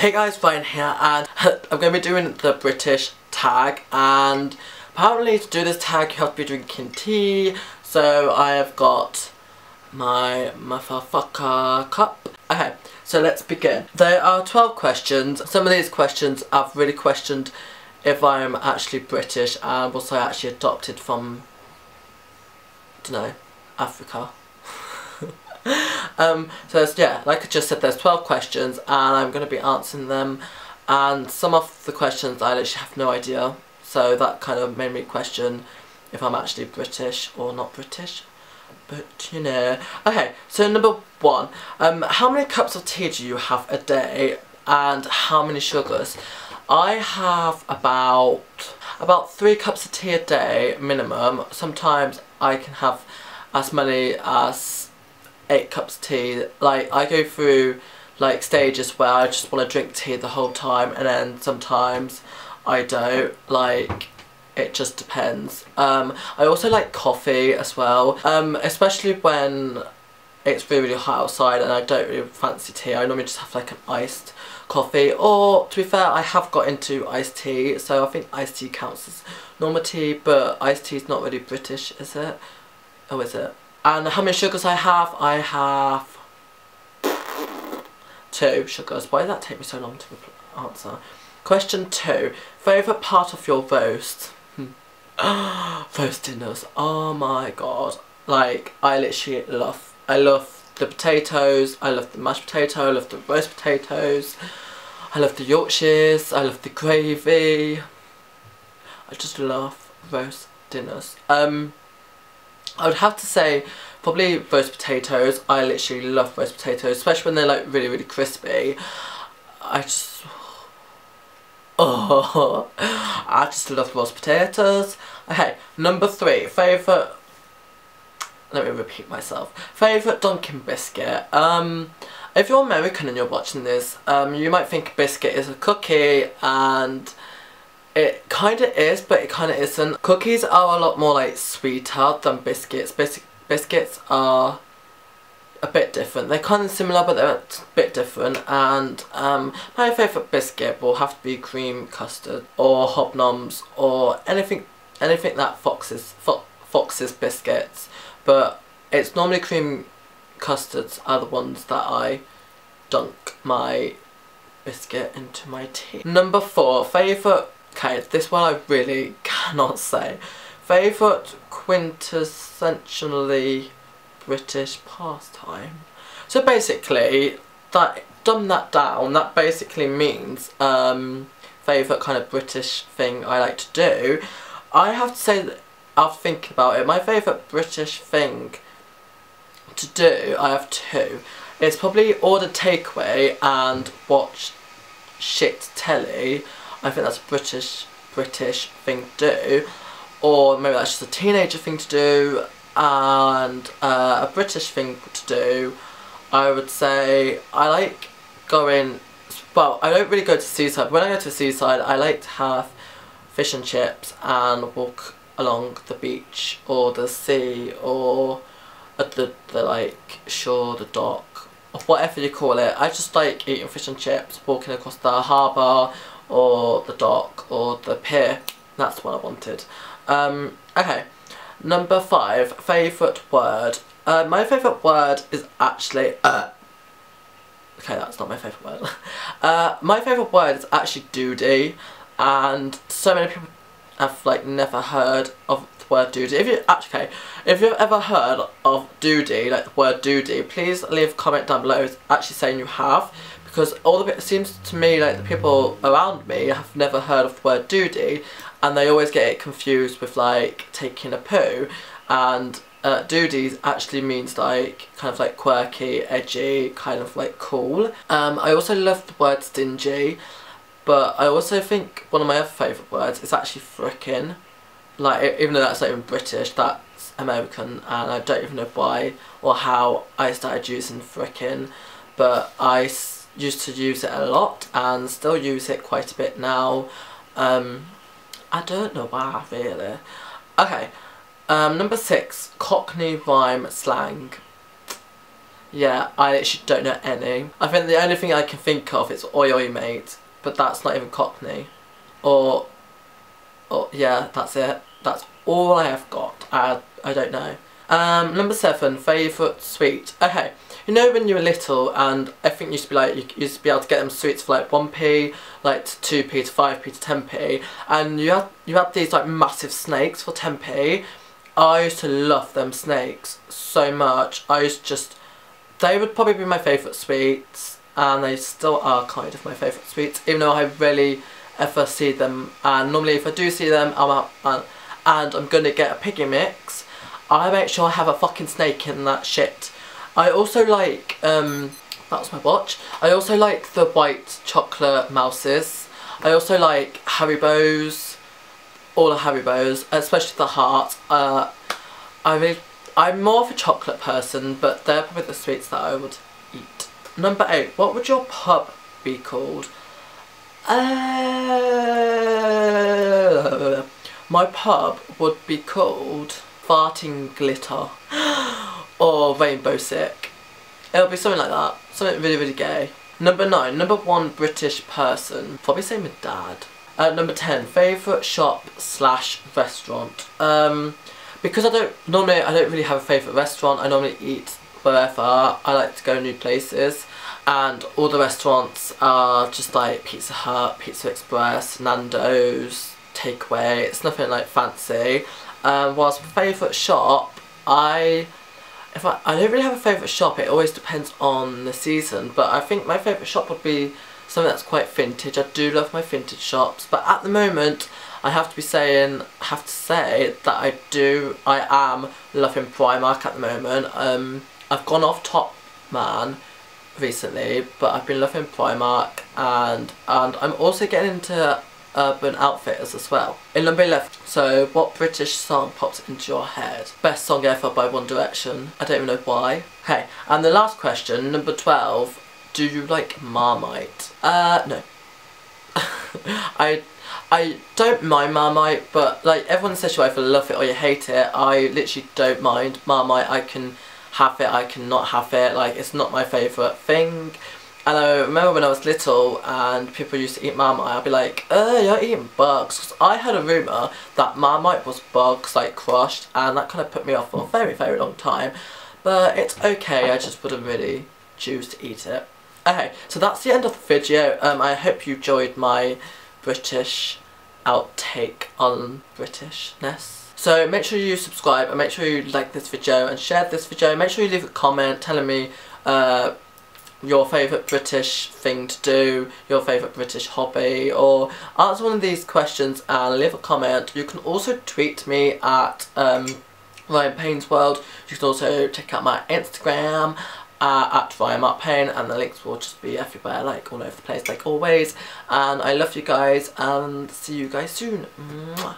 Hey guys, Ryan here, and I'm going to be doing the British tag, and apparently to do this tag you have to be drinking tea, so I have got my motherfucker cup. Okay, so let's begin. There are 12 questions. Some of these questions I've really questioned if I'm actually British and was I actually adopted from, I don't know, Africa. So yeah, like I just said, there's 12 questions and I'm going to be answering them, and some of the questions I literally have no idea, so that kind of made me question if I'm actually British or not British, but you know. Okay, so number one, how many cups of tea do you have a day and how many sugars? I have about 3 cups of tea a day minimum. Sometimes I can have as many as 8 cups of tea. Like, I go through like stages where I just want to drink tea the whole time, and then sometimes I don't. Like, it just depends. I also like coffee as well, especially when it's really, really hot outside and I don't really fancy tea. I normally just have like an iced coffee, or to be fair, I have got into iced tea, so I think iced tea counts as normal tea, but iced tea is not really British, is it? Oh, is it? And how many sugars I have? I have 2 sugars. Why did that take me so long to answer? Question 2. Favourite part of your roast? Roast dinners. Oh my god. Like, I literally love the potatoes, I love the mashed potato, I love the roast potatoes, I love the Yorkshires, I love the gravy. I just love roast dinners. I would have to say probably roast potatoes. I literally love roast potatoes, especially when they're like really, really crispy. I just love roast potatoes. Okay, number 3, favourite, let me repeat myself, favourite Dunkin' biscuit. If you're American and you're watching this, you might think biscuit is a cookie, and it kind of is, but it kind of isn't. Cookies are a lot more like sweeter than biscuits. Biscuits are a bit different. They're kind of similar, but they're a bit different. And my favourite biscuit will have to be cream custard or Hobnobs or anything that Fox's biscuits. But it's normally cream custards are the ones that I dunk my biscuit into my tea. Number 4, favourite. Okay, this one I really cannot say. Favourite quintessentially British pastime. So basically, dumb that down, that basically means favourite kind of British thing I like to do. I have to say that after thinking about it, my favourite British thing to do, I have 2. It's probably order takeaway and watch shit telly. I think that's a British thing to do, or maybe that's just a teenager thing to do. And a British thing to do, I would say I like going, well, I don't really go to seaside. When I go to seaside, I like to have fish and chips and walk along the beach or the sea or at the like shore, the dock, or whatever you call it. I just like eating fish and chips, walking across the harbour or the dock or the pier. That's what I wanted. Okay, number 5, favourite word. My favourite word is actually okay, that's not my favourite word. My favourite word is actually doody, and so many people have like never heard of the word doody. If you've ever heard of doody, like the word doody, please leave a comment down below actually saying you have, because it seems to me like the people around me have never heard of the word doody, and they always get it confused with like taking a poo, and doody actually means like kind of like quirky, edgy, kind of like cool. I also love the word stingy, but I also think one of my other favourite words is actually frickin'. Like, even though that's not even British, that's American, and I don't even know why or how I started using frickin', but I used to use it a lot and still use it quite a bit now. I don't know why, really. Okay, number 6, Cockney rhyme slang. Yeah, I literally don't know any. I think the only thing I can think of is Oi Oi Mate, but that's not even Cockney. Or yeah, that's it. That's all I have got. I don't know. Number 7, favourite sweet. Okay, you know when you were little, and I think you used to be like, you used to be able to get them sweets for like 1p, like to 2p to 5p to 10p, and you had these like massive snakes for 10p. I used to love them snakes so much. They would probably be my favourite sweets, and they still are kind of my favourite sweets, even though I rarely ever see them. And normally if I do see them, and I'm going to get a piggy mix, I make sure I have a fucking snake in that shit. I also like, that was my watch, I also like the white chocolate mouses. I also like Haribos, all the Haribos, especially the heart. I'm more of a chocolate person, but they're probably the sweets that I would eat. Number 8, what would your pub be called? My pub would be called Farting Glitter or Rainbow Sick. It'll be something like that. Something really, really gay. Number 9, number 1 British person. Probably say my dad. Number 10, favourite shop / restaurant. Because I don't really have a favourite restaurant. I normally eat wherever. I like to go new places, and all the restaurants are just like Pizza Hut, Pizza Express, Nando's, takeaway. It's nothing like fancy. Whilst my favourite shop, I don't really have a favourite shop. It always depends on the season, but I think my favourite shop would be something that's quite vintage. I do love my vintage shops, but at the moment I have to say that I am loving Primark at the moment. I've gone off Top Man recently, but I've been loving Primark, and I'm also getting into Urban Outfitters as well. In number 11, so what British song pops into your head? Best song ever by One Direction. I don't even know why. Okay, and the last question, number 12, do you like Marmite? No. I don't mind Marmite, but like everyone says you either love it or you hate it. I literally don't mind Marmite. I can have it, I can not have it. Like, it's not my favourite thing. And I remember when I was little and people used to eat Marmite, I'd be like, you're eating bugs. 'Cause I had a rumour that Marmite was bugs, like crushed, and that kind of put me off for a very, very long time. But it's okay, I just wouldn't really choose to eat it. Okay, so that's the end of the video. I hope you enjoyed my British outtake on Britishness. So make sure you subscribe, and make sure you like this video and share this video. Make sure you leave a comment telling me your favourite British thing to do, your favourite British hobby, or answer one of these questions and leave a comment. You can also tweet me at Ryan Payne's World. You can also check out my Instagram at Ryan Mark Payne, and the links will just be everywhere, like all over the place, like always. And I love you guys, and see you guys soon. Mwah.